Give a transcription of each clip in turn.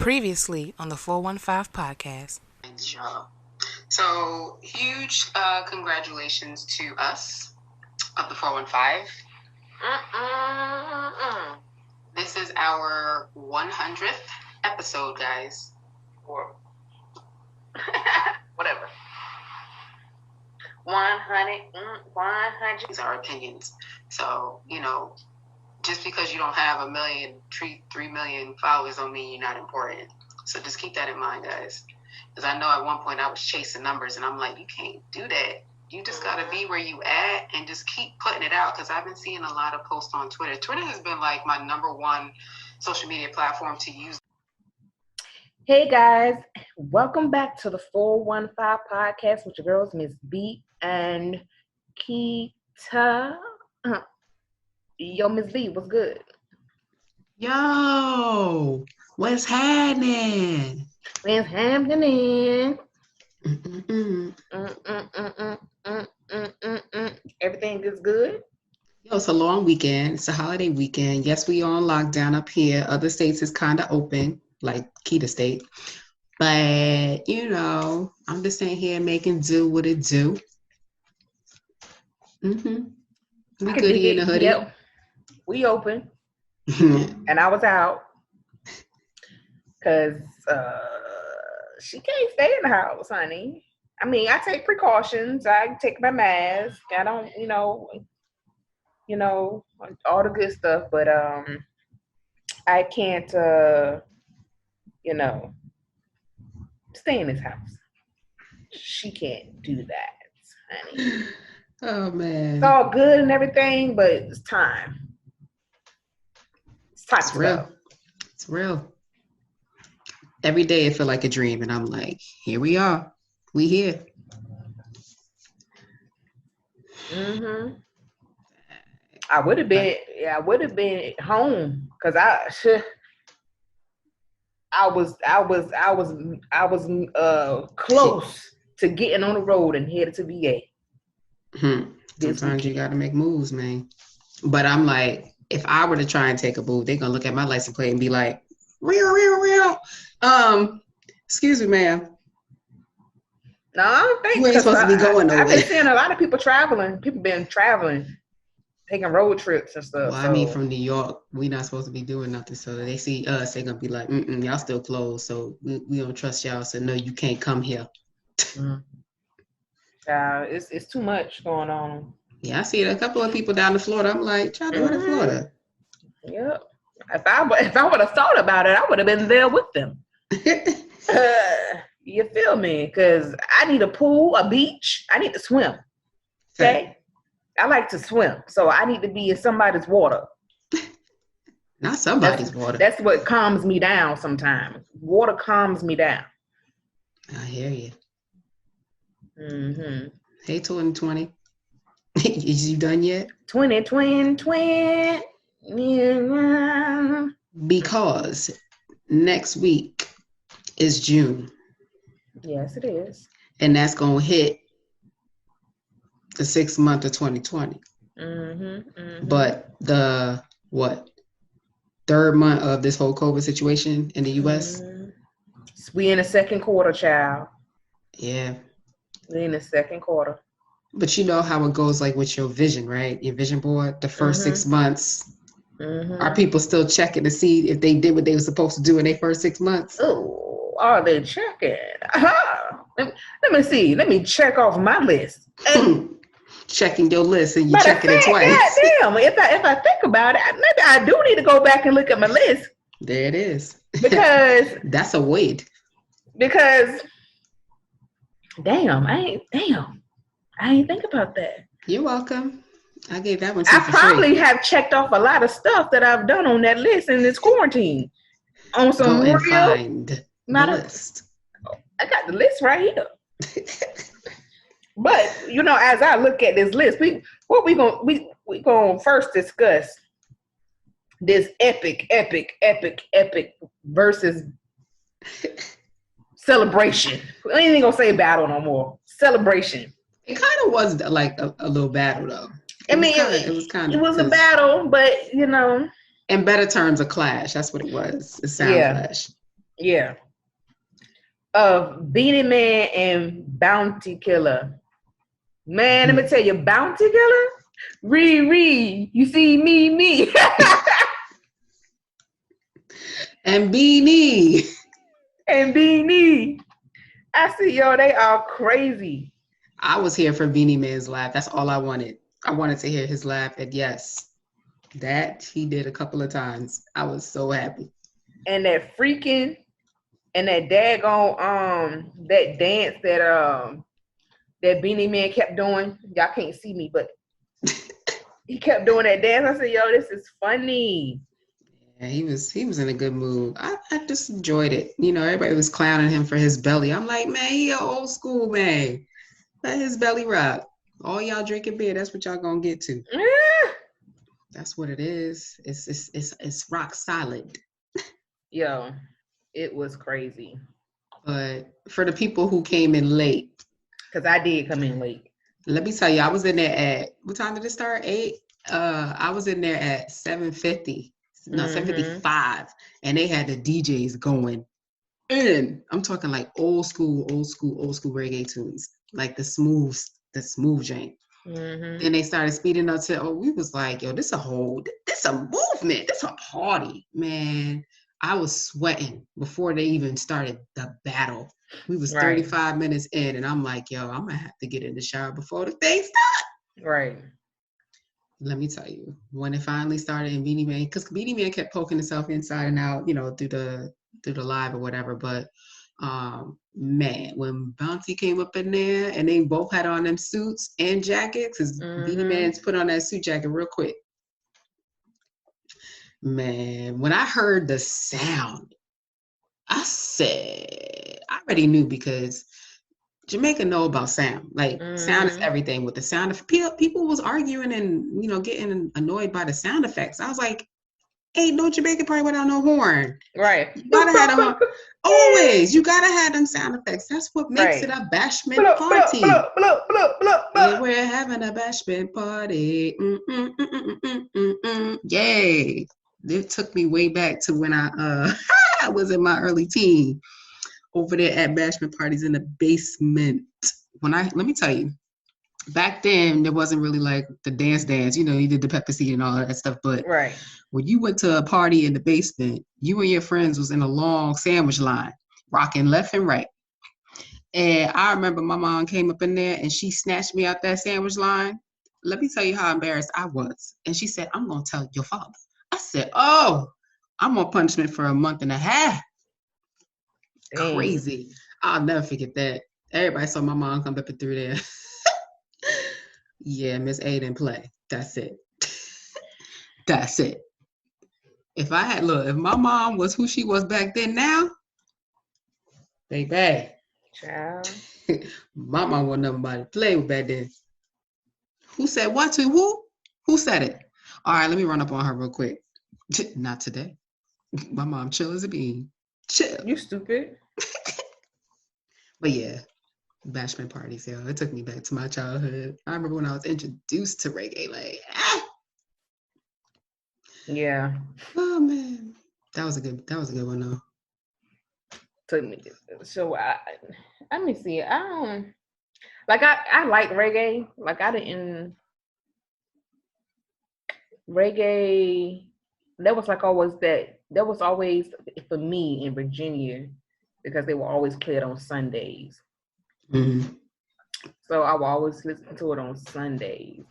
Previously on the 415 podcast. So, huge congratulations to us of the 415. This is our 100th episode, guys. Or whatever. 100 is our opinions. So, just because you don't have 3 million followers don't mean you're not important. So just keep that in mind, guys. Because I know at one point I was chasing numbers and I'm like, you can't do that. You just got to be where you at and just keep putting it out. Because I've been seeing a lot of posts on Twitter. Twitter has been like my number one social media platform to use. Hey guys, welcome back to the 415 podcast with your girls, Miss B and Keita. Yo, Miss B, what's good? Yo, what's happening? What's happening? Everything is good? Yo, it's a long weekend. It's a holiday weekend. Yes, we are on lockdown up here. Other states is kind of open, like Keita State. But, I'm just sitting here making do what it do. We good here in the hoodie. Yep. We open. And I was out. Because she can't stay in the house, honey. I mean, I take precautions. I take my mask. I don't, all the good stuff. But I can't, stay in this house. She can't do that, honey. Oh, man. It's all good and everything, but it's time. It's time to real. go. It's real. Every day it feel like a dream, and I'm like, here we are. We here. I would have been home because I was close to getting on the road and headed to VA. Sometimes you got to make moves, man. But I'm like, if I were to try and take a move, they're gonna look at my license plate and be like, real. Excuse me, ma'am. No, I don't think you ain't supposed to be going nowhere. I've been seeing a lot of people traveling. People been traveling, taking road trips and stuff. Well, I mean, from New York, we not supposed to be doing nothing. So they see us, they're gonna be like, y'all still closed. So we don't trust y'all. So no, you can't come here. It's too much going on. Yeah, I see a couple of people down in Florida. I'm like, y'all doing in Florida? Yep. If I would have thought about it, I would have been there with them. You feel me? Because I need a pool, a beach. I need to swim. Okay? I like to swim, so I need to be in somebody's water. Not somebody's water. That's what calms me down sometimes. Water calms me down. I hear you. Hey, 2020. Is you done yet? 2020. Yeah. Because next week is June. Yes, it is. And that's going to hit the 6th month of 2020. But the, 3rd month of this whole COVID situation in the U.S.? We in the 2nd quarter, child. Yeah. We in the 2nd quarter. But you know how it goes, like with your vision, right? Your vision board, the first 6 months. Are people still checking to see if they did what they were supposed to do in their first 6 months? Oh, are they checking? Let me see. Let me check off my list. Checking your list and you checking it twice. Goddamn, if I think about it, maybe I do need to go back and look at my list. There it is. Because that's a weight. Because I ain't think about that. You're welcome. I gave that one to you I probably have checked off a lot of stuff that I've done on that list in this quarantine. On some Go and real find the list. I got the list right here. But as I look at this list, we gonna first discuss this epic Verzuz celebration. We ain't even gonna say battle no more. Celebration. It kind of was like a little battle though. It was a battle, but in better terms, a clash. That's what it was. A sound clash. Yeah. Of Beenie Man and Bounty Killer. Man, let me tell you, Bounty Killer? Ree, you see me. And Beenie. And Beenie. I see, yo, they are crazy. I was here for Beenie Man's laugh. That's all I wanted. I wanted to hear his laugh. And yes, that he did a couple of times. I was so happy. And that freaking, and that daggone, that dance that Beenie Man kept doing. Y'all can't see me, but he kept doing that dance. I said, yo, this is funny. Yeah, he was in a good mood. I just enjoyed it. You know, everybody was clowning him for his belly. I'm like, man, he an old school man. Let his belly rock. All y'all drinking beer, that's what y'all gonna get to. That's what it is. It's rock solid. Yo, it was crazy. But for the people who came in late, because I did come in late. Let me tell you, I was in there at, what time did it start? 8? I was in there at 7:50. No, 7:55. And they had the DJs going in. I'm talking like old school reggae tunes. Like the smooth jank. Then they started speeding up to, we was like, yo, this a movement. This a party. Man, I was sweating before they even started the battle. We was 35 minutes in, and I'm like, yo, I'm gonna have to get in the shower before the thing starts. Right. Let me tell you, when it finally started in Beenie Man, because Beenie Man kept poking himself inside and out, you know, through the live or whatever. But man, when Bounty came up in there and they both had on them suits and jackets, because Beenie Man's put on that suit jacket real quick. Man, when I heard the sound, I said, I already knew, because Jamaica know about sound. Like sound is everything. With the sound of people was arguing and, you know, getting annoyed by the sound effects. I was like, ain't no Jamaican party without no horn. Right. You gotta have a horn. Always. You gotta have them sound effects. That's what makes it a bashment party. Yeah, we're having a bashment party. Yay. It took me way back to when I was in my early teen, over there at bashment parties in the basement. Let me tell you, back then there wasn't really like the dance, you know, you did the pepper seed and all that stuff, but when you went to a party in the basement, you and your friends was in a long sandwich line, rocking left and right. And I remember my mom came up in there and she snatched me out that sandwich line. Let me tell you how embarrassed I was. And she said, I'm gonna tell your father. I said, oh, I'm on punishment for a month and a half. Dang. Crazy. I'll never forget that. Everybody saw my mom come up and through there. Yeah, Miss A didn't play. That's it. That's it. If my mom was who she was back then now, baby. Child. My mom wasn't nobody to play with back then. Who said what to who? Who said it? All right, let me run up on her real quick. Not today. My mom chill as a bean. Chill. You stupid. But yeah, bashment parties, yo. It took me back to my childhood. I remember when I was introduced to reggae, like, Yeah. Oh man. That was a good one though. Took me. So let me see. I like reggae. Like I didn't reggae. That was always for me in Virginia, because they were always played on Sundays. So I would always listen to it on Sundays.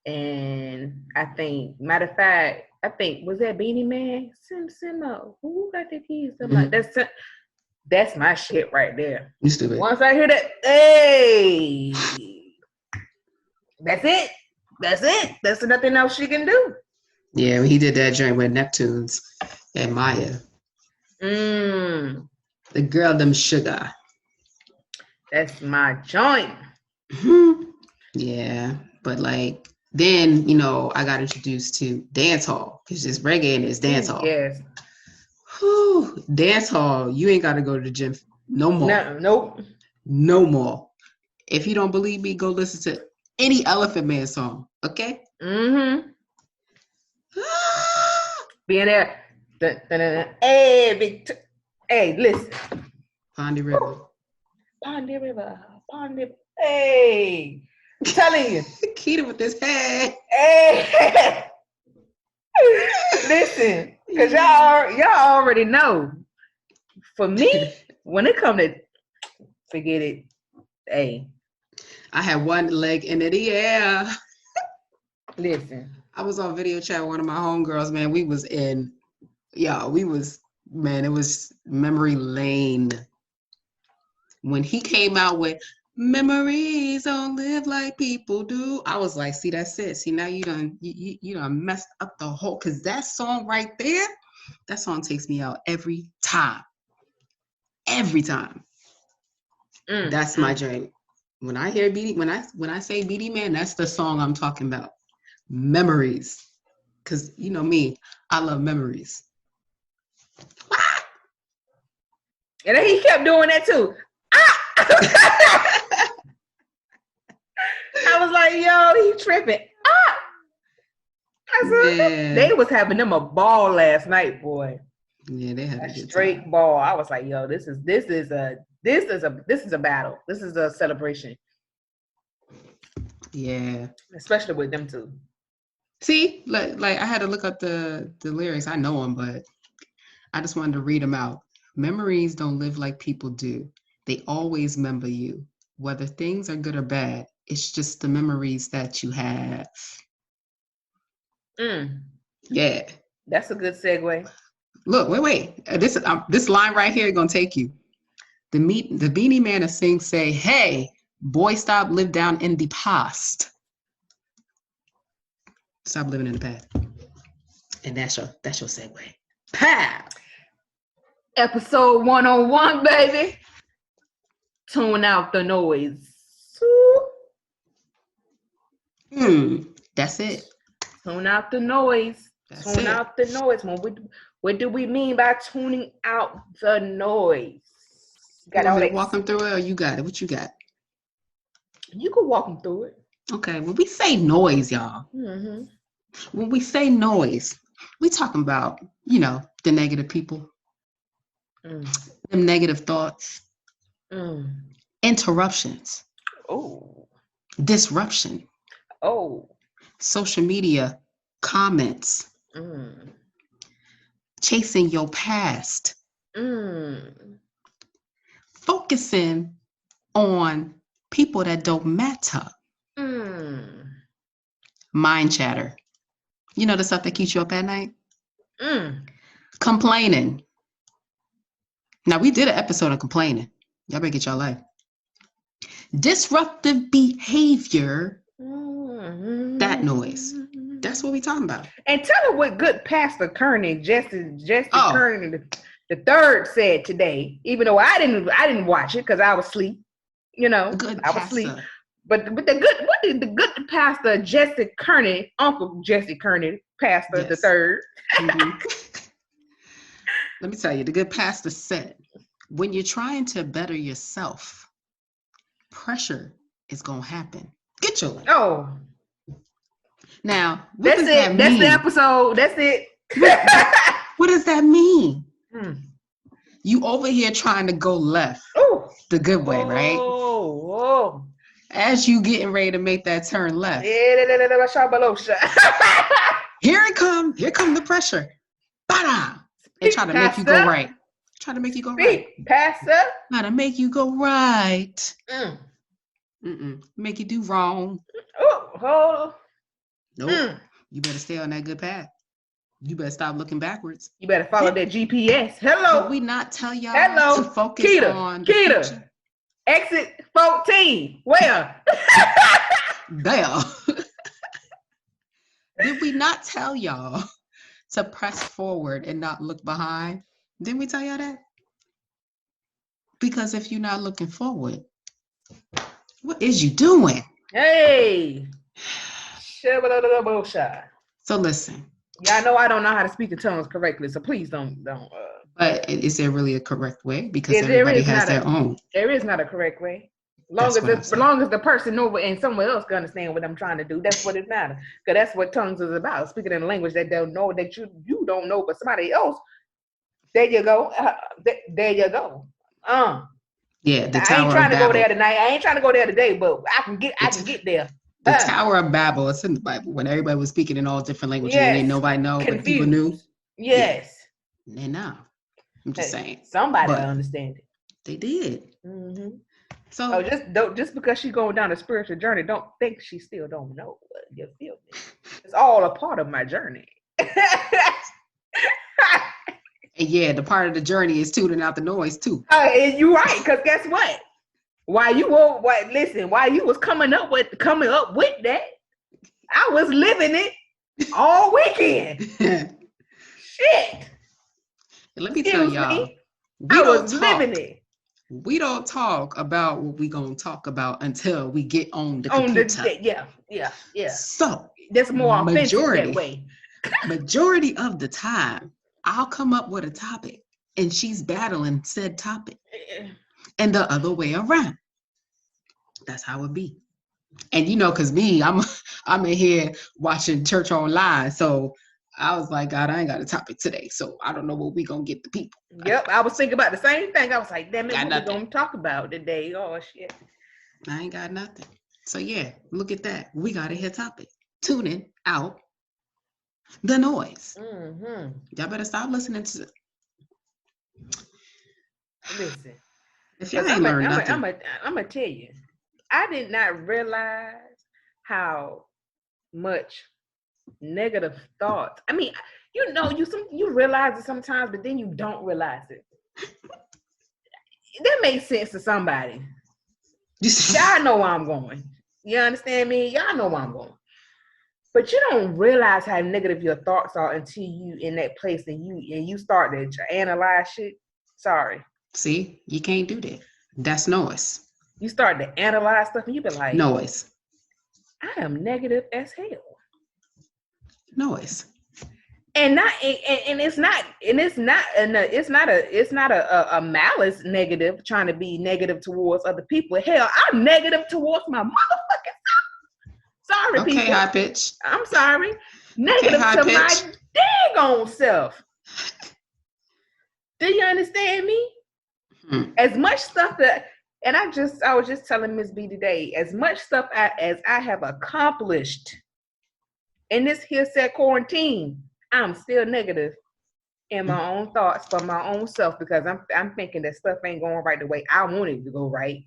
And I think, matter of fact, was that Beenie Man? Sim, who got the keys? That's my shit right there. You stupid. Once I hear that, hey, that's it. There's nothing else she can do. Yeah, when he did that joint with Neptunes and Maya. The girl, them sugar. That's my joint. Yeah, but like, then, you know, I got introduced to dance hall, because it's reggae and it's dance hall. Yes. Whew, dance hall, you ain't got to go to the gym no more. Nope. No more. If you don't believe me, go listen to any Elephant Man song, okay? Being there. Hey, hey, listen. Pondy River. Pondy River. Hey, I'm telling you. Keita with this head. Hey, listen, because y'all already know. For me, when it comes to forget it, hey. I had one leg in the air. Listen. I was on video chat with one of my homegirls, man. It was memory lane. When he came out with memories don't live like people do, I was like, see, that's it. See, now you done messed up the whole, because that song right there, that song takes me out every time. Every time. That's my journey. When I hear Beenie, when I say Beenie Man, that's the song I'm talking about. Memories. Because you know me, I love memories. And then he kept doing that too. I was like, yo, he tripping. I said, they was having them a ball last night, boy. Yeah, they had a good straight time. ball. I was like, yo, this is a battle. This is a celebration. Yeah. Especially with them two. See, like I had to look up the lyrics. I know them, but I just wanted to read them out. Memories don't live like people do. They always remember you. Whether things are good or bad, it's just the memories that you have. Yeah. That's a good segue. Look, wait. This line right here is gonna take you. The Beenie Man of Souncd say, "Hey, boy, stop live down in the past. Stop living in the past." And that's your segue. Pa! Episode 101, baby. Tune out the noise. That's it. Tune out the noise. Tune out the noise. What do we mean by tuning out the noise? You want me to walk them through it, or you got it? What you got? You can walk them through it. Okay. When we say noise, y'all. When we say noise, we talking about, the negative people, them negative thoughts, interruptions, disruption, social media comments, chasing your past, focusing on people that don't matter, mind chatter. You know the stuff that keeps you up at night? Complaining. Now, we did an episode on complaining. Y'all better get your life. Disruptive behavior. That noise. That's what we talking about. And tell her what good Pastor Kearney, Jesse Kearney the third said today, even though I didn't watch it because I was asleep. I was asleep. But what did the good Pastor Jesse Kearney, Uncle Jesse Kearney, Pastor the third. Let me tell you, the good pastor said, when you're trying to better yourself, pressure is gonna happen. Get your life. Now, what does that mean? That's the episode. That's it. What does that mean? You over here trying to go left the good way, right? As you getting ready to make that turn left. Here it come. Here come the pressure. Ba-da! They try to make you go right. Try to make you go right. Pastor. Try to make you go right. Make you do wrong. Nope. You better stay on that good path. You better stop looking backwards. You better follow that GPS. Hello. Did we not tell y'all to focus on the future? Exit 14. Where? There. Did we not tell y'all to press forward and not look behind? Didn't we tell y'all that? Because if you're not looking forward, what is you doing? Hey. So listen. Y'all know I don't know how to speak in tongues correctly, so please don't. But is there really a correct way? Because everybody has their own. There is not a correct way. As long as the person over and someone else can understand what I'm trying to do, that's what it matters. Because that's what tongues is about. Speaking in a language that they don't know, that you don't know, but somebody else. There you go. There you go. Yeah, the I ain't Tower trying of to Babel. go there tonight. I ain't trying to go there today, but I can get there. The Tower of Babel. It's in the Bible when everybody was speaking in all different languages and ain't nobody know, confused. but people knew. Yes. Yeah. And now, I'm just saying. Somebody understand it. They did. Mm-hmm. So just because she's going down a spiritual journey, don't think she still don't know. You feel me? It's all a part of my journey. And yeah, the part of the journey is tuning out the noise too. And you're right, because guess what? While you was coming up with that, I was living it all weekend. Shit. Let me tell y'all, living it. We don't talk about what we gonna talk about until we get on the computer. Yeah. So that's more authentic that way. Majority of the time, I'll come up with a topic and she's battling said topic. And the other way around. That's how it be. And because me, I'm in here watching church online. So I was like, God, I ain't got a topic today. So I don't know what we gonna get the people. Yep, I was thinking about the same thing. I was like, damn it, what we gonna talk about today? Oh shit. I ain't got nothing. So yeah, look at that. We got a hit topic. Tuning out the noise. Mm-hmm. Y'all better stop listening to. Listen, if y'all ain't learned nothing, I'm gonna tell you, I did not realize how much negative thoughts. I mean, you realize it sometimes, but then you don't realize it. That makes sense to somebody. Y'all know where I'm going. You understand me? Y'all know where I'm going. But you don't realize how negative your thoughts are until you in that place and you start to analyze shit. Sorry. See, you can't do that. That's noise. You start to analyze stuff and you be like, noise. I am negative as hell. Noise. And it's not a malice negative, trying to be negative towards other people. Hell, I'm negative towards my motherfucking self. Sorry, people. Okay, high pitch. I'm sorry. Negative to my daggone self. Do you understand me? As much stuff and I was just telling Miss B today, as much stuff as I have accomplished in this here said quarantine, I'm still negative in my own thoughts for my own self because I'm thinking that stuff ain't going right the way I want it to go right.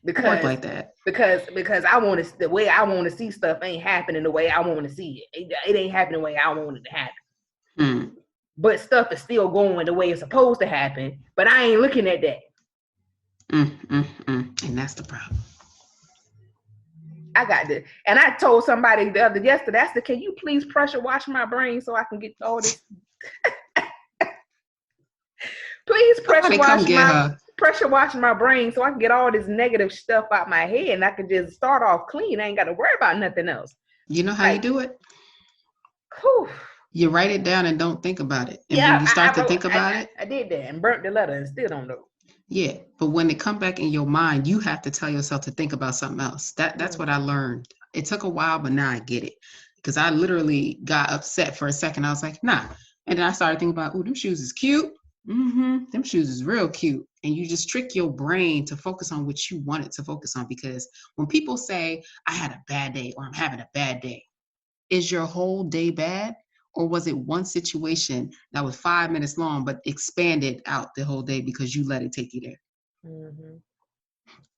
Because like that. Because the way I want to see stuff ain't happening the way I want to see it. It ain't happening the way I want it to happen. But stuff is still going the way it's supposed to happen. But I ain't looking at that. And that's the problem. I got this. And I told somebody yesterday, I said, can you please pressure wash my brain so I can get all this? Please pressure wash my brain so I can get all this negative stuff out my head and I can just start off clean. I ain't got to worry about nothing else. You know how you do it? Whew. You write it down and don't think about it. And when you start to think about it. I did that and burnt the letter and still don't know. Yeah, but when it come back in your mind, you have to tell yourself to think about something else. That's what I learned. It took a while, but now I get it. Because I literally got upset for a second. I was like, nah. And then I started thinking about, them shoes is cute. Them shoes is real cute. And you just trick your brain to focus on what you want it to focus on. Because when people say, I had a bad day or I'm having a bad day, is your whole day bad? Or was it one situation that was 5 minutes long, but expanded out the whole day because you let it take you there?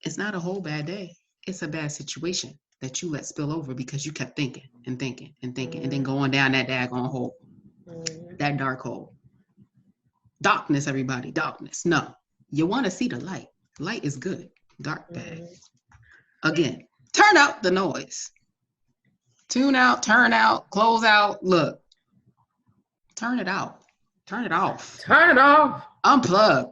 It's not a whole bad day. It's a bad situation that you let spill over because you kept thinking and thinking and thinking and then going down that daggone hole, that dark hole. Darkness, everybody, darkness. No, you want to see the light. Light is good. Dark, bad. Again, turn out the noise. Tune out, turn out, close out. Look. Turn it out. Turn it off. Turn it off. Unplug.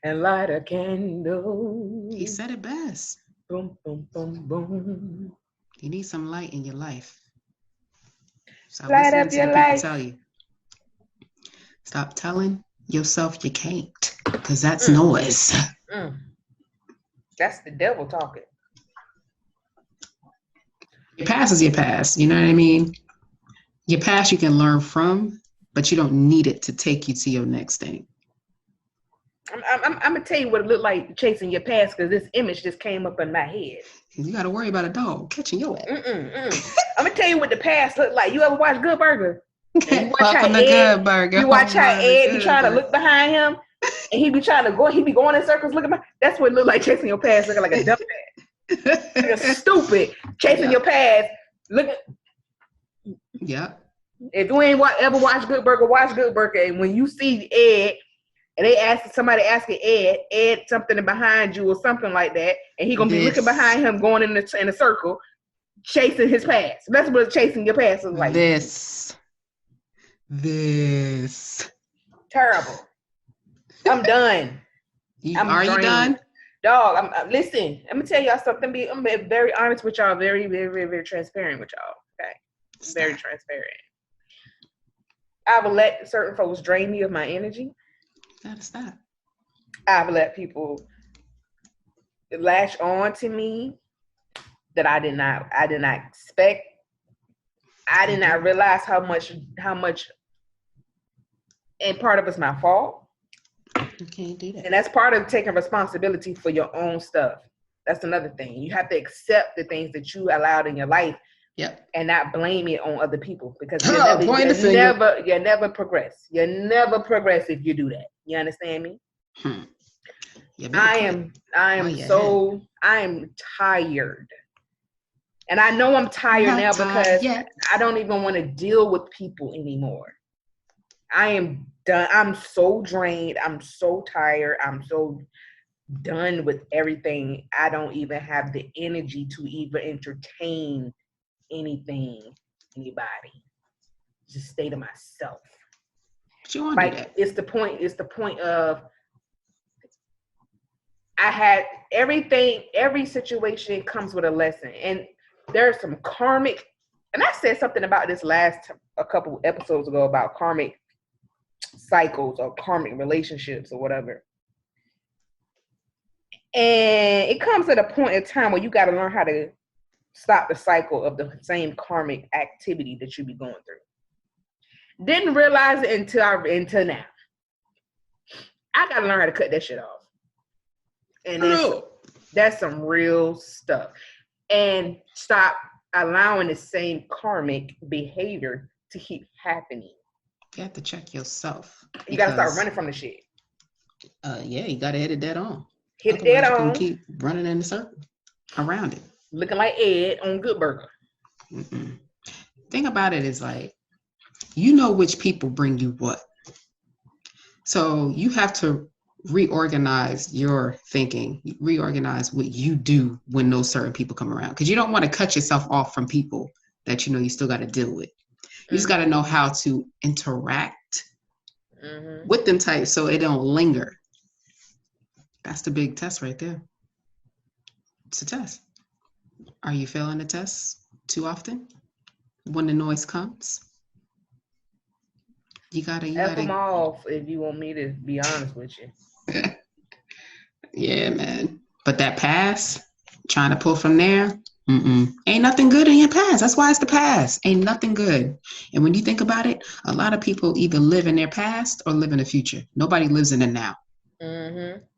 And light a candle. He said it best. Boom, boom, boom, boom. You need some light in your life. Stop light up your life. Tell you. Stop telling yourself you can't. Because that's noise. That's the devil talking. Your past is your past. You know what I mean? Your past you can learn from, but you don't need it to take you to your next thing. I'm gonna tell you what it looked like chasing your past because this image just came up in my head. You got to worry about a dog catching your ass. I'm gonna tell you what the past looked like. You ever watch Good Burger? And you watch how Good burger. You watch how Ed be trying to look behind him, and he be trying to go. He be going in circles looking behind. That's what it looked like chasing your past, looking like a dumbass. You're stupid chasing your past. Look. Yeah. If you ain't ever watched Good Burger, watch Good Burger. And when you see Ed, and they somebody asking Ed something behind you or something like that, and he gonna be looking behind him, going in a circle, chasing his past. That's what chasing your past is like. This. Terrible. I'm done. Are you done? Dog, listen, I'm gonna tell y'all something. I'm very honest with y'all, very, very, very, very transparent with y'all. Okay. Very transparent. I will let certain folks drain me of my energy. Gotta stop. I've let people latch on to me that I did not expect. I did not realize how much, and part of it's my fault. You can't do that. And that's part of taking responsibility for your own stuff. That's another thing. You have to accept the things that you allowed in your life. Yep. And not blame it on other people because you never progress. You never progress if you do that. You understand me? I am tired. And I know I'm tired now because I don't even want to deal with people anymore. I am done. I'm so drained. I'm so tired. I'm so done with everything. I don't even have the energy to even entertain anybody. Just stay to myself. But you want to do that. It's the point of I had everything, every situation comes with a lesson. And there's some karmic, and I said something about this a couple episodes ago about karmic cycles or karmic relationships or whatever. And it comes at a point in time where you got to learn how to stop the cycle of the same karmic activity that you be going through. Didn't realize it until now. I got to learn how to cut that shit off. And that's some real stuff. And stop allowing the same karmic behavior to keep happening. You have to check yourself. You got to start running from the shit. You got to hit it dead on. Hit it dead on. Keep running in the circle around it. Looking like Ed on Good Burger. Thing about it is like, you know which people bring you what. So you have to reorganize your thinking, reorganize what you do when those certain people come around. Because you don't want to cut yourself off from people that you know you still got to deal with. You just got to know how to interact with them types so it don't linger. That's the big test right there. It's a test. Are you failing the test too often? When the noise comes? You gotta F them off if you want me to be honest with you. Yeah, man. But that past, trying to pull from there, ain't nothing good in your past. That's why it's the past. Ain't nothing good. And when you think about it, a lot of people either live in their past or live in the future. Nobody lives in the now.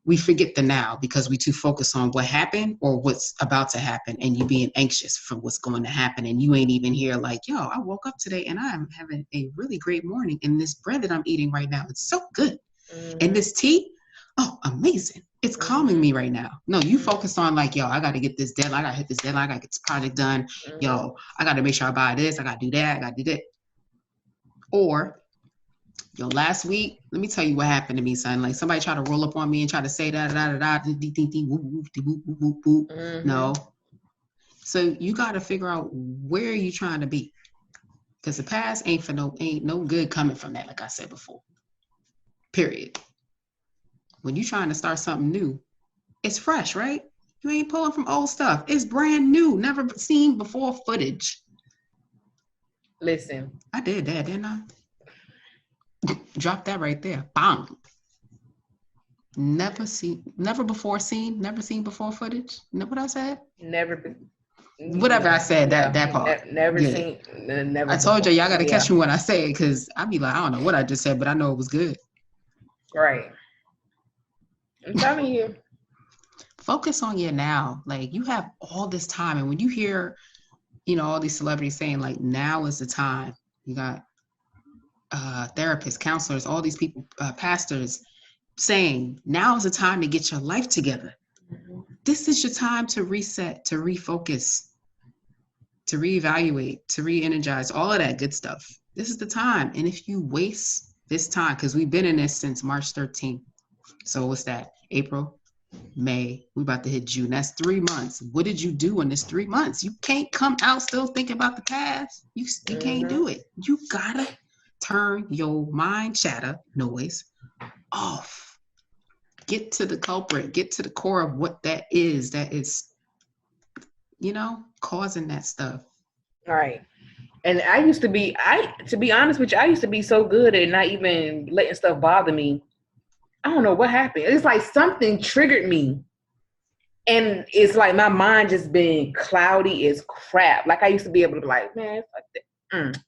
We forget the now because we too focused on what happened or what's about to happen, and you being anxious for what's going to happen, and you ain't even here like, yo, I woke up today and I'm having a really great morning, and this bread that I'm eating right now, it's so good. And this tea, oh, amazing. It's calming me right now. No, you focus on like, yo, I got to get this deadline. I got to hit this deadline. I got to get this project done. Yo, I got to make sure I buy this. I got to do that. I got to do that. Or, yo, last week, let me tell you what happened to me, son. Like somebody tried to roll up on me and try to say No. So you got to figure out where you trying to be. Because the past ain't no good coming from that, like I said before. Period. When you trying to start something new, it's fresh, right? You ain't pulling from old stuff. It's brand new, never seen before footage. Listen. I did that, didn't I? Drop that right there. Bang. never seen before footage. Know what I said? Never been. Whatever I said, that part. Never Yeah. seen. Never. I told you, y'all got to Yeah. catch me when I say it, because I be like, I don't know what I just said, but I know it was good. Right. I'm telling you. Focus on your now. Like, you have all this time, and when you hear, all these celebrities saying like, now is the time. You got therapists, counselors, all these people, pastors saying, now is the time to get your life together. Mm-hmm. This is your time to reset, to refocus, to reevaluate, to re-energize, all of that good stuff. This is the time. And if you waste this time, because we've been in this since March 13th. So what's that? April, May, we about to hit June. That's 3 months. What did you do in this 3 months? You can't come out still thinking about the past. You can't do it. You gotta turn your mind chatter noise off. Get to the culprit. Get to the core of what that is causing that stuff. All right. And to be honest with you, I used to be so good at not even letting stuff bother me. I don't know what happened. It's like something triggered me. And it's like my mind just been cloudy as crap. Like I used to be able to be like, man, fuck that.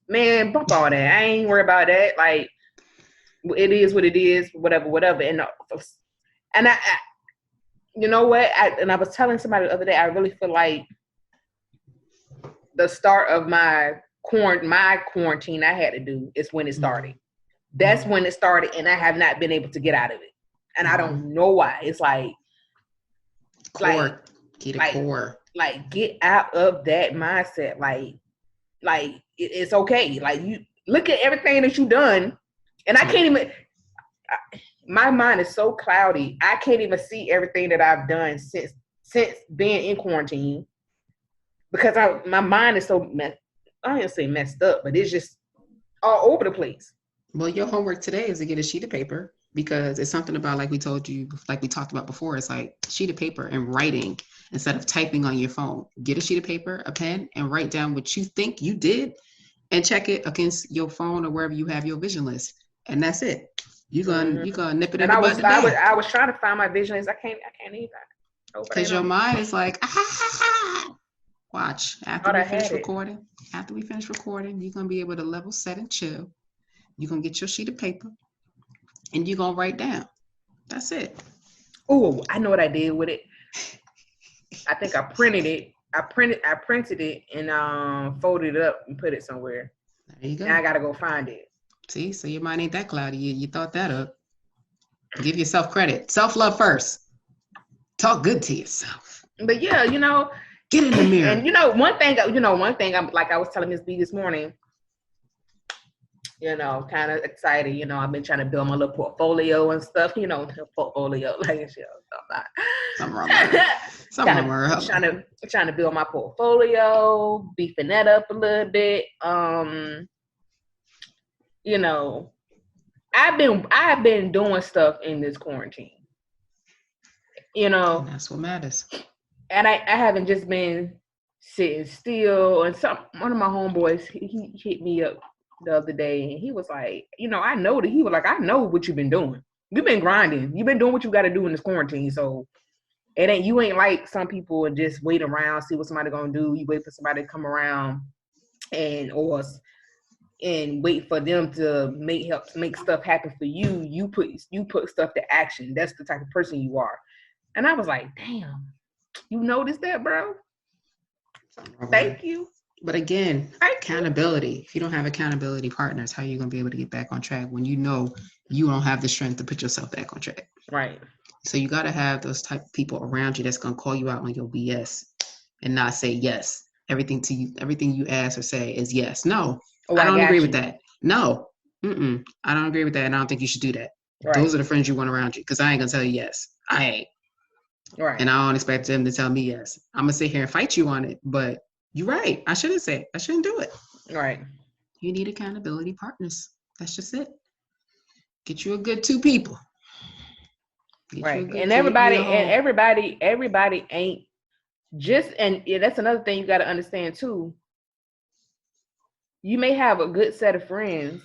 Man, bump all that. I ain't worried about that. Like, it is what it is, whatever. And I you know what? I was telling somebody the other day, I really feel like the start of my quarantine I had to do is when it started. That's when it started, and I have not been able to get out of it. And I don't know why. It's like core. Get out of that mindset. Like it's okay. Like, you look at everything that you've done, and I can't even. My mind is so cloudy. I can't even see everything that I've done since being in quarantine, because my mind is so I don't even say messed up, but it's just all over the place. Well, your homework today is to get a sheet of paper, because it's something about, like we talked about before, it's like sheet of paper and writing instead of typing on your phone. Get a sheet of paper, a pen, and write down what you think you did and check it against your phone or wherever you have your vision list. And that's it. You're gonna nip it in the bud today. I was trying to find my vision list. I can't either. Because your mind is like, watch. After we finish recording, you're gonna be able to level set and chill. You're going to get your sheet of paper and you're going to write down. That's it. Oh, I know what I did with it. I think I printed it. I printed it and folded it up and put it somewhere. There you go. Now I got to go find it. See, so your mind ain't that cloudy. You thought that up. Give yourself credit. Self-love first. Talk good to yourself. But yeah, get in the mirror. And one thing I'm like I was telling Miss B this morning, kind of excited. I've been trying to build my little portfolio and stuff, portfolio, like shit. Something wrong. Trying to build my portfolio, beefing that up a little bit. I've been doing stuff in this quarantine. And that's what matters. And I haven't just been sitting still. And one of my homeboys, he hit me up the other day, and he was like, I know that he was like, I know what you've been doing. You've been grinding. You've been doing what you got to do in this quarantine. So you ain't like some people and just wait around, see what somebody gonna do. You wait for somebody to come around and wait for them to make stuff happen for you. You put stuff to action. That's the type of person you are. And I was like, damn, you noticed that, bro? Thank you. But again, accountability. If you don't have accountability partners, how are you going to be able to get back on track when you know you don't have the strength to put yourself back on track? Right. So you got to have those type of people around you that's going to call you out on your BS and not say yes. Everything you ask or say is yes. No, I don't agree with that. No, I don't agree with that, and I don't think you should do that. Right. Those are the friends you want around you, because I ain't going to tell you yes. I ain't. Right. And I don't expect them to tell me yes. I'm going to sit here and fight you on it, but you're right. I shouldn't do it. Right. You need accountability partners. That's just it. Get you a good 2 people. Right. And everybody ain't just, and that's another thing you got to understand too. You may have a good set of friends,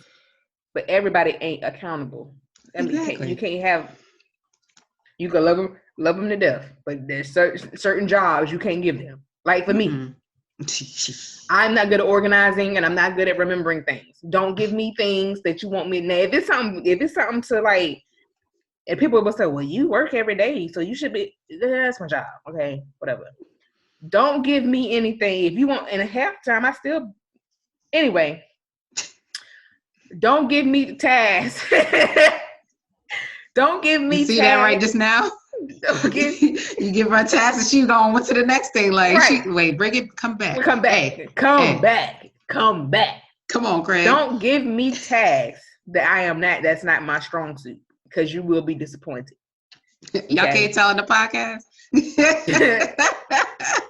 but everybody ain't accountable. I mean, exactly. you can't have You can love them to death, but there's certain jobs you can't give them. Like for me, I'm not good at organizing and I'm not good at remembering things. Don't give me things that you want me. Now, if it's something to like, and people will say, well, you work every day, so you should be, that's my job. Okay, whatever. Don't give me anything. If you want, in a half time, anyway, don't give me the task. Don't give me you see tasks. That right just now? You give her a task and she's going to the next thing. Like, right. bring it, come back. Come back. Hey, come back. Come back. Come on, Craig. Don't give me tasks that's not my strong suit, because you will be disappointed. Y'all can't tell in the podcast?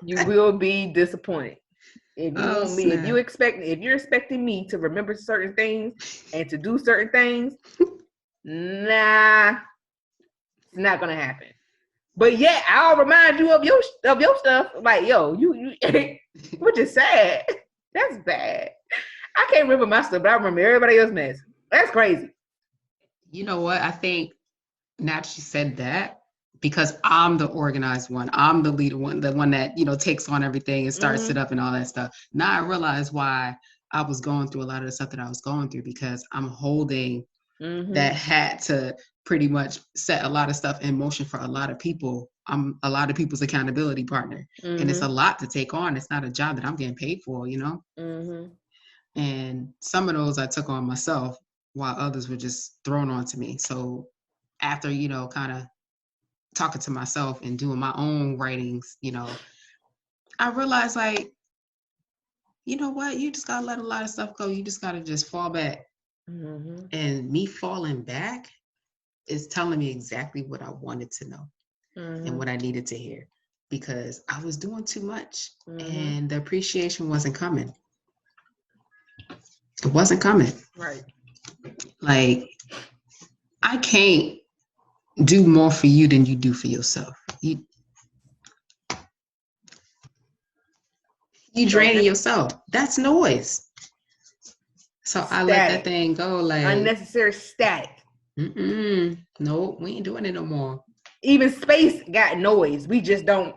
You will be disappointed. If you're expecting me to remember certain things and to do certain things, nah, it's not gonna happen. But yeah, I'll remind you of your stuff. Like, yo, you which is sad. That's bad. I can't remember my stuff, but I remember everybody else's mess. That's crazy. You know what? I think now that you said that, because I'm the organized one, I'm the leader one, the one that, takes on everything and starts it up and all that stuff. Now I realize why I was going through a lot of the stuff that I was going through, because I'm holding that hat to pretty much set a lot of stuff in motion for a lot of people. I'm a lot of people's accountability partner, and it's a lot to take on. It's not a job that I'm getting paid for, And some of those I took on myself, while others were just thrown onto me. So after, kind of talking to myself and doing my own writings, I realized, like, you know what? You just got to let a lot of stuff go. You just got to just fall back. And me falling back is telling me exactly what I wanted to know and what I needed to hear, because I was doing too much and the appreciation wasn't coming. It wasn't coming. Right. Like, I can't do more for you than you do for yourself. You draining yourself. That's noise. So static. I let that thing go. Like, unnecessary static. No, we ain't doing it no more. Even space got noise. We just don't.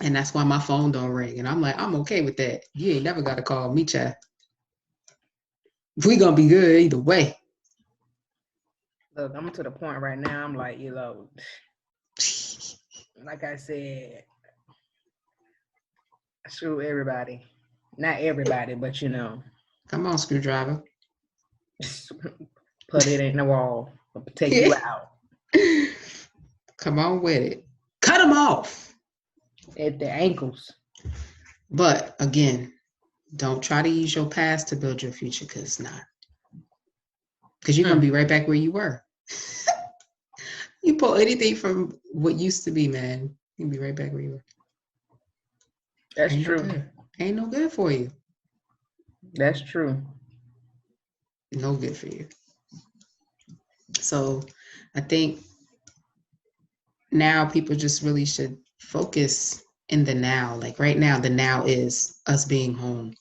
And that's why my phone don't ring. And I'm like, I'm okay with that. You ain't never got to call me, chat. We gonna be good either way. Look, I'm to the point right now. I'm like, like I said, screw everybody. Not everybody, but Come on, screwdriver. Put it in the wall. Take you out. Come on with it. Cut them off at the ankles. But again, don't try to use your past to build your future, because it's not. Because you're gonna be right back where you were. You pull anything from what used to be, man, you'll be right back where you were. That's true. Ain't no good for you. That's true. No good for you. So I think now people just really should focus in the now. Like right now, the now is us being home.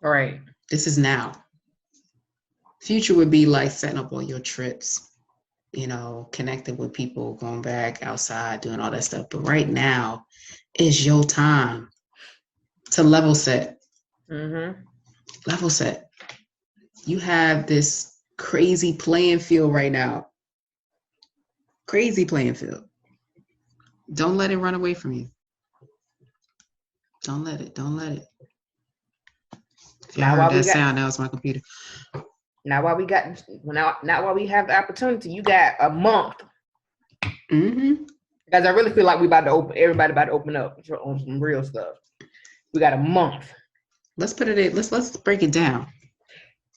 All right. This is now. Future would be like setting up all your trips, connecting with people, going back outside, doing all that stuff. But right now is your time to level set. Level set. You have this crazy playing field right now. Crazy playing field. Don't let it run away from you. Don't let it. If you heard that sound, that was my computer. Now while we have the opportunity, you got a month. Because I really feel like everybody about to open up on some real stuff. We got a month. Let's put it in. Let's break it down.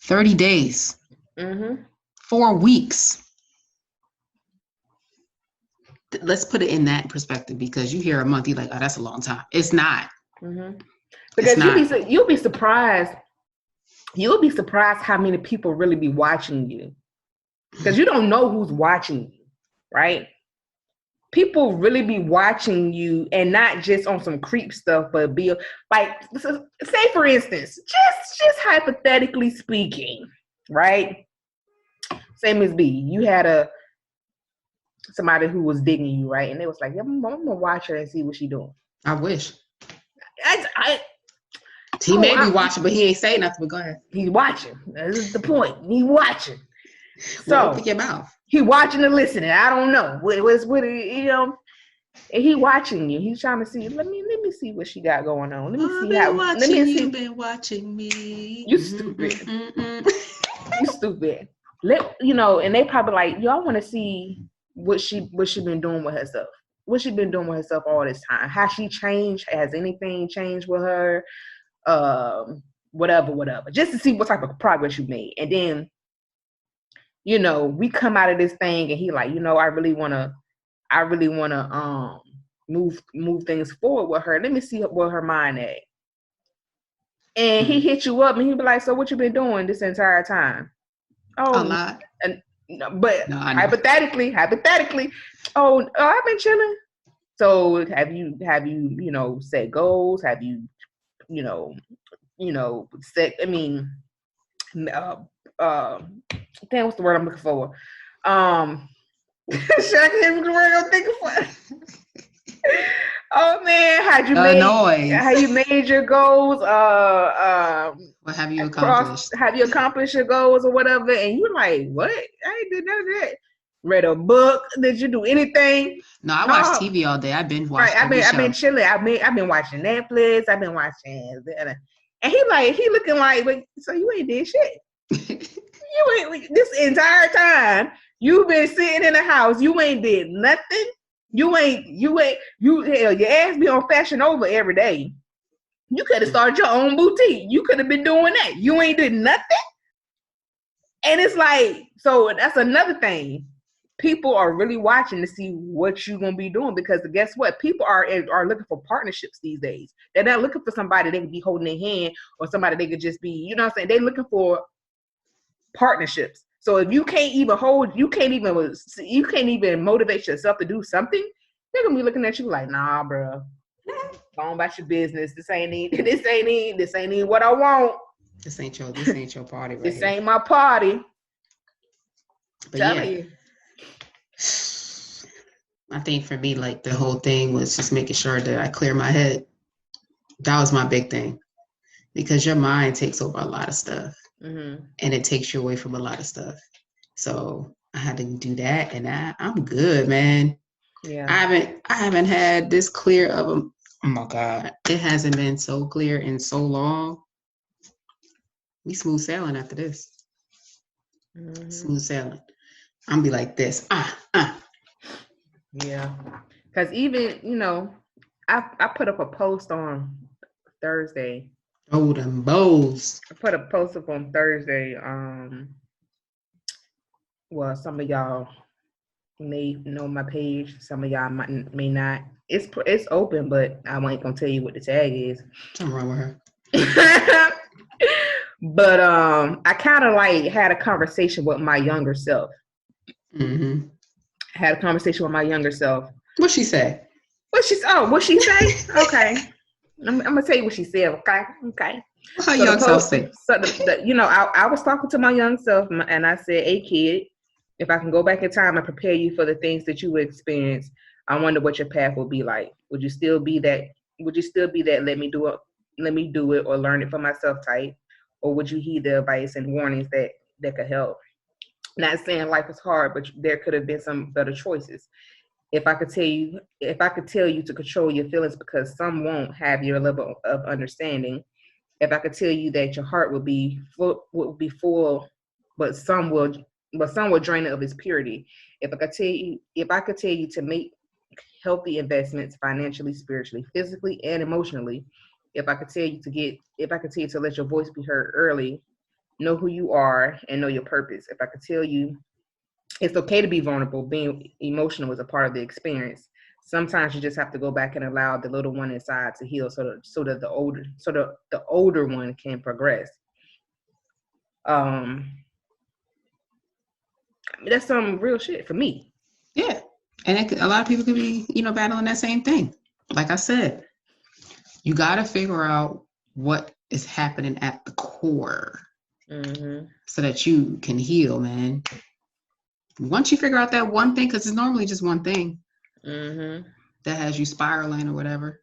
30 days. 4 weeks. Let's put it in that perspective, because you hear a month, you're like, oh, that's a long time. It's not. Because you'll be surprised. You'll be surprised how many people really be watching you. Because you don't know who's watching you, right? People really be watching you, and not just on some creep stuff, but be like, say for instance, just hypothetically speaking, right? Same as B. You had somebody who was digging you, right? And they was like, yeah, I'm gonna watch her and see what she doing. I wish. I He may be watching, but he ain't saying nothing. But go ahead. He's watching. That's the point. He's watching. So well, open your mouth. He watching and listening. I don't know. And he watching you. He's trying to see. Let me see what she got going on. Let me see how. Let me see. You've been watching me. You stupid. You stupid. And they probably like, yo, I want to see what she been doing with herself. What she been doing with herself all this time. Has she changed? Has anything changed with her? Whatever. Just to see what type of progress you made. And then, we come out of this thing and he like, I really wanna move things forward with her. Let me see where her mind at. And he hit you up and he be like, so what you been doing this entire time? Oh, a lot. But hypothetically, I've been chilling. So have you set goals? Have you set? I mean, damn, what's the word I'm looking for? I can't even the word I'm thinking for. Oh man, how you made your goals? What have you accomplished? Have you accomplished your goals or whatever? And you're like, what? I ain't did none of that. Read a book? Did you do anything? No, I watch TV all day. I've been watching. Right, I've been chilling. I've been watching Netflix. I've been watching, and he looking like, wait, so you ain't did shit. You ain't this entire time. You've been sitting in the house. You ain't did nothing. Your ass be on Fashion Over every day. You could have started your own boutique. You could have been doing that. You ain't did nothing. And it's like, so that's another thing. People are really watching to see what you're gonna be doing because guess what? People are looking for partnerships these days. They're not looking for somebody they can be holding their hand or somebody they could just be, you know what I'm saying? They're looking for partnerships. So if you can't even motivate yourself to do something, they're gonna be looking at you like, nah, bro. Go on about your business. This ain't what I want. This ain't your party, right? This ain't my party. But you. I think for me, like the whole thing was just making sure that I clear my head. That was my big thing. Because your mind takes over a lot of stuff. Mm-hmm. And it takes you away from a lot of stuff. So I had to do that, and I'm good, man. Yeah, I haven't had this clear of them. Oh my God, it hasn't been so clear in so long. We smooth sailing after this. Mm-hmm. Smooth sailing. I'm be like this. Yeah, because even I put up a post on Thursday. Oh, them bows. I put a post up on Thursday. Well, some of y'all may know my page. Some of y'all may not. It's open, but I ain't gonna tell you what the tag is. Something wrong with her. But I kind of like had a conversation with my younger self. Mm-hmm. I had a conversation with my younger self. What'd she say? What she say? Okay. I'm gonna tell you what she said. Okay. How young self say? So I was talking to my young self, and I said, "Hey, kid, if I can go back in time and prepare you for the things that you would experience, I wonder what your path will be like. Would you still be that? Let me do it, or learn it for myself type, or would you heed the advice and warnings that could help? Not saying life is hard, but there could have been some better choices. If I could tell you to control your feelings because some won't have your level of understanding. If I could tell you that your heart will be full, but some will drain it of its purity. If I could tell you to make healthy investments financially, spiritually, physically, and emotionally. If I could tell you to let your voice be heard early, know who you are and know your purpose. If I could tell you it's okay to be vulnerable, being emotional is a part of the experience. Sometimes you just have to go back and allow the little one inside to heal so that the older one can progress. That's some real shit for me. Yeah. And a lot of people could be, battling that same thing. Like I said, you got to figure out what is happening at the core, mm-hmm. so that you can heal, man. Once you figure out that one thing, because it's normally just one thing Mm-hmm. that has you spiraling or whatever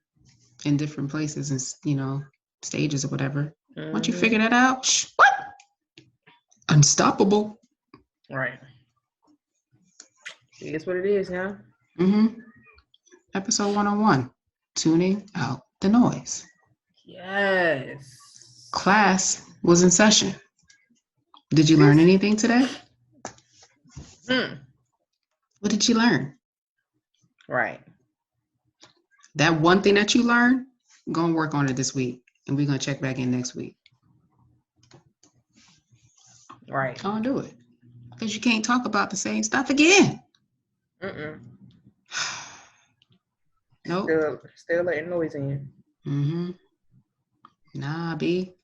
in different places and, you know, stages or whatever. Mm-hmm. Once you figure that out, what? Unstoppable. Right. It is what it is now. Mm-hmm. Episode 101. Tuning out the noise. Yes. Class was in session. Did you learn anything today? What did you learn? Right. That one thing that you learned, go and work on it this week. And we're going to check back in next week. Right. Go and do it. Because you can't talk about the same stuff again. Nope. Still letting noise in. Mm-hmm. Nah, B.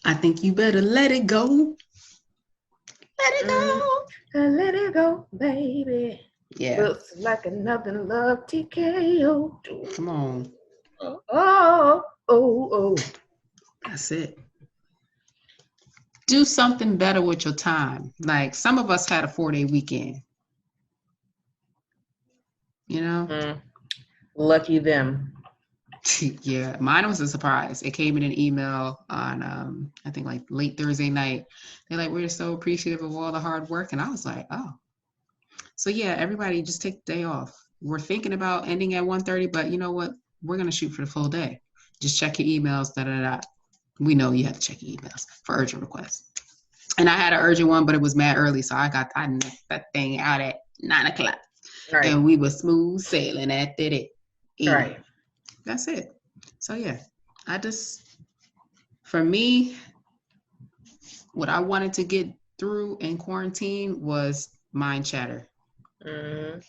I think you better let it go. Let it go. Let it go, baby. Yeah. Looks like another love TKO. Come on. Oh. That's it. Do something better with your time. Like some of us had a 4-day weekend. You know? Lucky them. Yeah, mine was a surprise. It came in an email on, I think like late Thursday night. They're like, we're so appreciative of all the hard work. And I was like, oh. So yeah, everybody just take the day off. We're thinking about ending at 1:30, but you know what? We're going to shoot for the full day. Just check your emails, We know you have to check your emails for urgent requests. And I had an urgent one, but it was mad early. So I knocked that thing out at 9:00. Right. And we were smooth sailing after it. Right. That's it. So yeah, for me, what I wanted to get through in quarantine was mind chatter.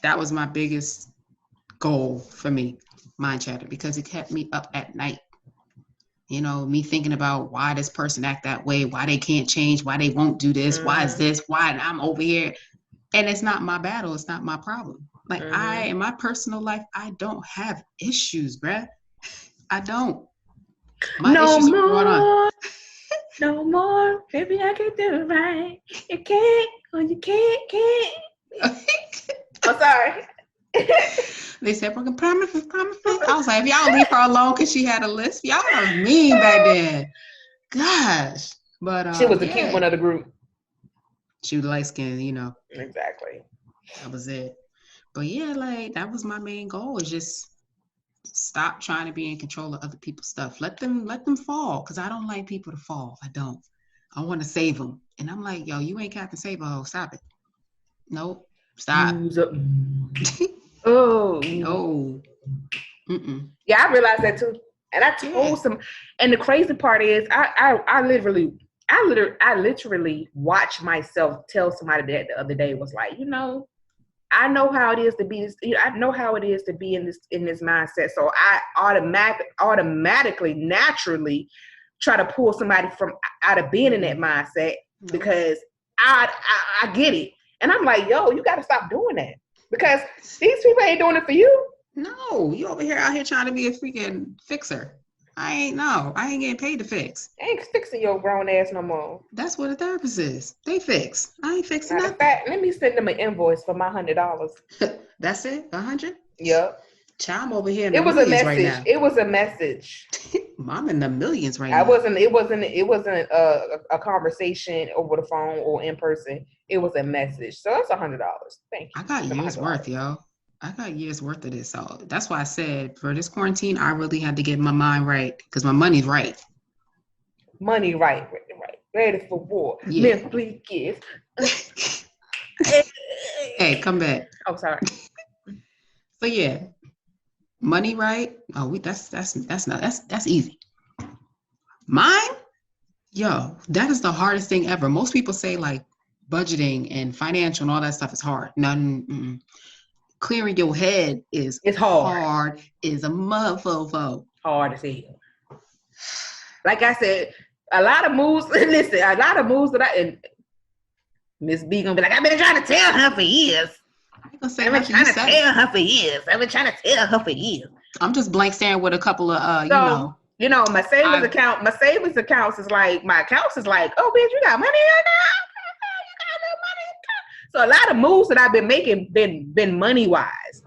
That was my biggest goal for me, mind chatter, because it kept me up at night. You know, me thinking about why this person act that way, why they can't change, why they won't do this, why is this, why I'm over here. And it's not my battle. It's not my problem. Like in my personal life, I don't have issues, bruh. I don't. My issues are brought on. No more. Baby, I can do it right. You can't. Oh, you can't. I'm sorry. They said, broken promises. I was like, if y'all leave her alone because she had a list, y'all are mean back then. Gosh. But she was the cute one of the group. She was light skinned, you know. Exactly. That was it. But yeah, like that was my main goal, is just stop trying to be in control of other people's stuff. Let them fall, because I don't like people to fall. I don't. I want to save them. And I'm like, yo, you ain't Captain Save-A-Ho. Stop it. Nope. Stop. Oh. No. Yeah, I realized that too. And I told some, and the crazy part is I literally watched myself tell somebody that the other day, was like, you know, I know how it is to be this. I know how it is to be in this mindset. So I automatically, naturally, try to pull somebody from out of being in that mindset, because I get it. And I'm like, yo, you got to stop doing that, because these people ain't doing it for you. No, you over here out here trying to be a freaking fixer. I ain't getting paid to fix. I ain't fixing your grown ass no more. That's what a therapist is. They fix. I ain't fixing nothing. Let me send them an invoice for my $100. That's it? 100? Yep. Child, I'm over here in the millions right now. It was a message. I'm in the millions right now. It wasn't a conversation over the phone or in person. It was a message. So that's $100. Thank you. I got years worth, yo. I got years worth of this. So that's why I said for this quarantine, I really had to get my mind right, because my money's right. Money right. Ready for war. Yeah. Mentally give. Hey, come back. Oh, sorry. So yeah, money right. Oh, that's easy. Mine, yo, that is the hardest thing ever. Most people say like budgeting and financial and all that stuff is hard. None. Clearing your head is hard is a motherfucker. Hard as hell. Like I said, a lot of moves. Listen, a lot of moves and Miss B gonna be like, I've been trying to tell her for years. I've been trying to tell her for years. I'm just blank staring with a couple of You know, my savings accounts is like, my accounts is like, oh, bitch, you got money right now? You got a little money. So a lot of moves that I've been making been money wise.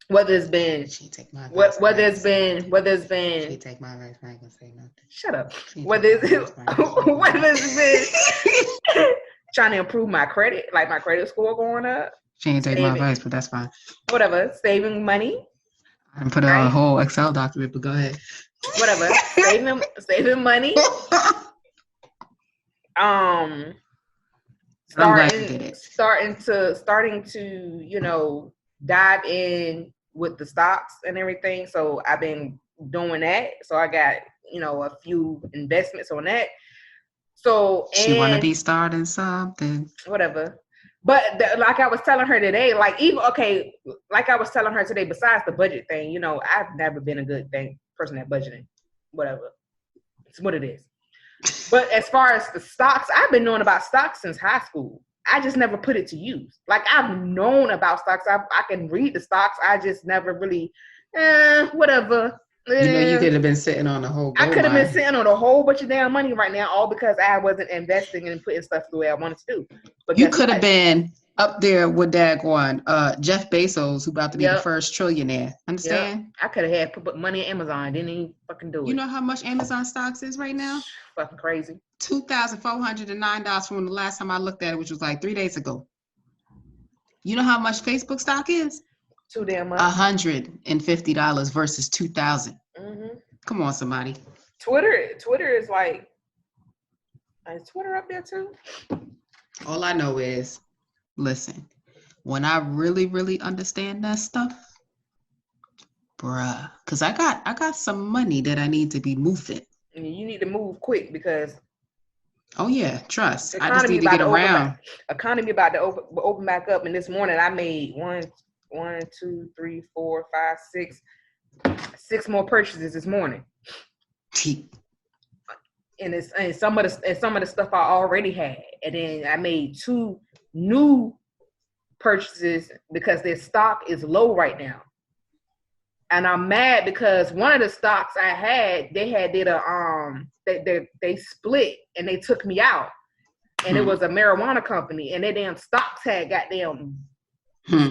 Whether it's been She take my whether advice. it's been She take my advice. I ain't gonna say nothing. shut up. She Whether take my advice. it's been trying to improve my credit, like my credit score going up. She ain't take my Saving. advice, but that's fine. Whatever, saving money. I done put it on a Right. whole Excel document, but go ahead. Whatever, saving money. I'm glad you did it. Starting to, you know, dive in with the stocks and everything. So I've been doing that. So I got, you know, a few investments on that. So She want to be starting something. whatever. But like I was telling her today, like I was telling her today, besides the budget thing, you know, I've never been a good person at budgeting. Whatever. It's what it is. But as far as the stocks, I've been knowing about stocks since high school. I just never put it to use. Like, I've known about stocks. I can read the stocks. I just never really, whatever. You know, you could have been sitting on a whole I gold could have been mine. sitting on a whole bunch of damn money right now, all because I wasn't investing and putting stuff the way I wanted to do. But You guess could have what? been up there with Jeff Bezos, who about to be the Yep. first trillionaire. Understand? I could have had put money in Amazon. Didn't even fucking do it. You know how much Amazon stocks is right now? Fucking crazy. $2,409 from the last time I looked at it, which was like 3 days ago. You know how much Facebook stock is? Too damn much. $150 versus $2,000. Mm-hmm. Come on, somebody. Twitter is like, is Twitter up there too? All I know is, listen, when I really, really understand that stuff, bruh, because I got some money that I need to be moving. You need to move quick because Oh yeah, trust. the I just need to get around. Economy about to open back up, and this morning I made one, two, three, four, five, six more purchases this morning. And some of the stuff I already had, and then I made 2 new purchases because their stock is low right now. And I'm mad because one of the stocks I had, they split and they took me out, and it was a marijuana company, and their damn stocks had goddamn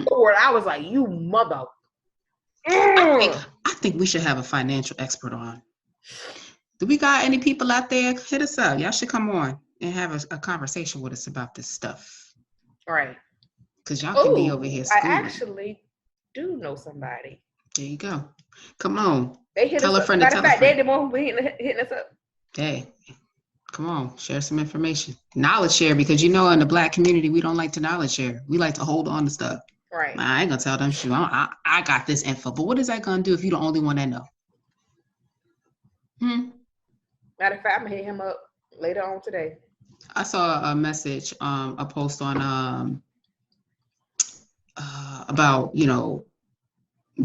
forward. I was like, you mother. I think we should have a financial expert on. Do we got any people out there? Hit us up. Y'all should come on and have a conversation with us about this stuff. All right. Because y'all can be over here schooling. I actually do know somebody. There you go. Come on. They hit tell us a friend up. to Matter tell of fact, a friend. they're the one who hitting us up. Hey, come on. Share some information. Knowledge share, because you know in the Black community, we don't like to knowledge share. We like to hold on to stuff. Right. I ain't going to tell them, shoot, I got this info. But what is that going to do if you're the only one that know? Matter of fact, I'm going to hit him up later on today. I saw a message, a post on about, you know,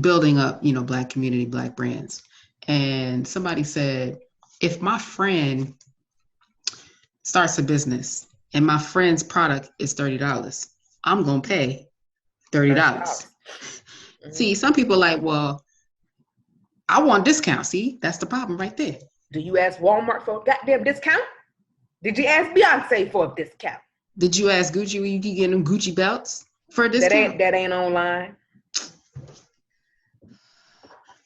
building up, you know, Black community, Black brands. And somebody said, if my friend starts a business and my friend's product is $30, I'm going to pay $30. Mm-hmm. See, some people are like, well, I want discount. See, that's the problem right there. Do you ask Walmart for a goddamn discount? Did you ask Beyonce for a discount? Did you ask Gucci when you keep getting them Gucci belts for a discount? That ain't online.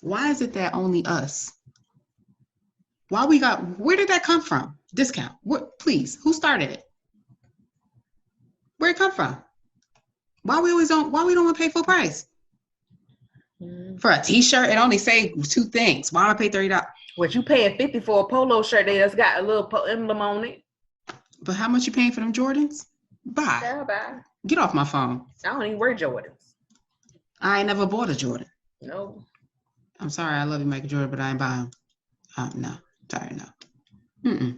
Why is it that only us? Where did that come from? Discount. Please, who started it? Where'd it come from? Why we don't want to pay full price? For a t-shirt, it only say 2 things. Why do I pay $30? What, you paying $50 for a polo shirt that's got a little emblem on it? But how much you paying for them Jordans? Bye. Yeah, bye. Get off my phone. I don't even wear Jordans. I ain't never bought a Jordan. No. I'm sorry, I love you, Michael Jordan, but I ain't buy them. No. Sorry, no.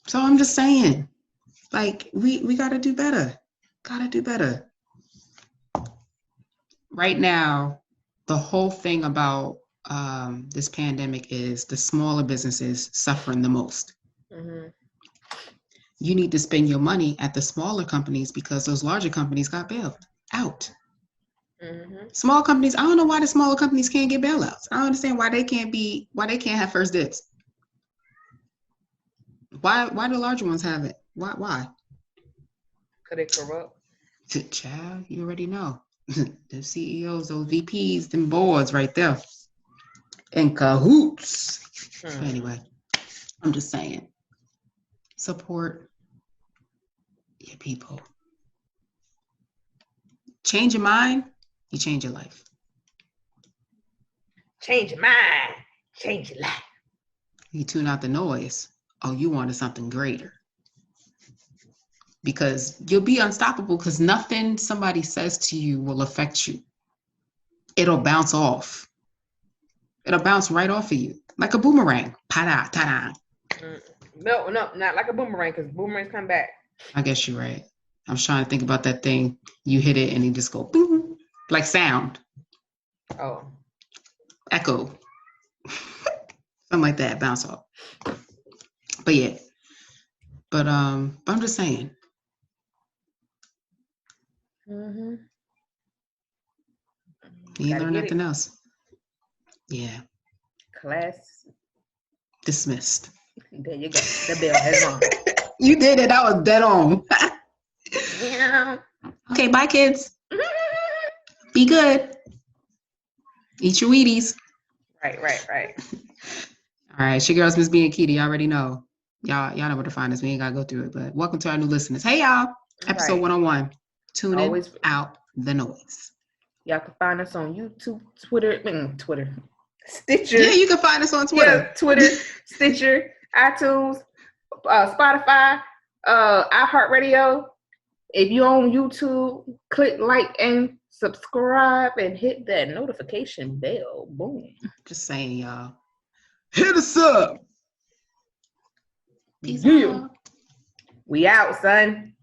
So I'm just saying, like, we gotta do better. Gotta do better. Right now, the whole thing about this pandemic is the smaller businesses suffering the most. Mm-hmm. You need to spend your money at the smaller companies because those larger companies got bailed out. Mm-hmm. Small companies, I don't know why the smaller companies can't get bailouts. I don't understand why they can't have first dibs. Why the larger ones have it? Why? Could they corrupt? Child, you already know. The CEOs, those VPs, them boards right there. In cahoots. So anyway, I'm just saying. Support your people. Change your mind, you change your life. Change your mind, change your life. You tune out the noise. Oh, you wanted something greater. Because you'll be unstoppable because nothing somebody says to you will affect you. It'll bounce off. It'll bounce right off of you. Like a boomerang. Pa-da, ta-da. No, not like a boomerang, because boomerangs come back. I guess you're right. I was trying to think about that thing. You hit it and you just go boom. Like sound. Oh. Echo. Something like that. Bounce off. But yeah. But I'm just saying. Mm-hmm. You ain't learn nothing else. Yeah. Class dismissed. There you go. The bell has rung. You did it. That was dead on. Yeah. Okay, bye, kids. Be good. Eat your Wheaties. Right. All right, it's your girls, Miss B and Kitty. Y'all already know. Y'all know where to find us. We ain't got to go through it, but welcome to our new listeners. Hey, y'all. Episode 101. Tune in, out the noise. Y'all can find us on YouTube, Twitter, Stitcher. Yeah, you can find us on Twitter. Yeah, Twitter, Stitcher, iTunes, Spotify, iHeartRadio. If you're on YouTube, click like and subscribe and hit that notification bell. Boom. Just saying, y'all. Hit us up. Peace out. We out, son.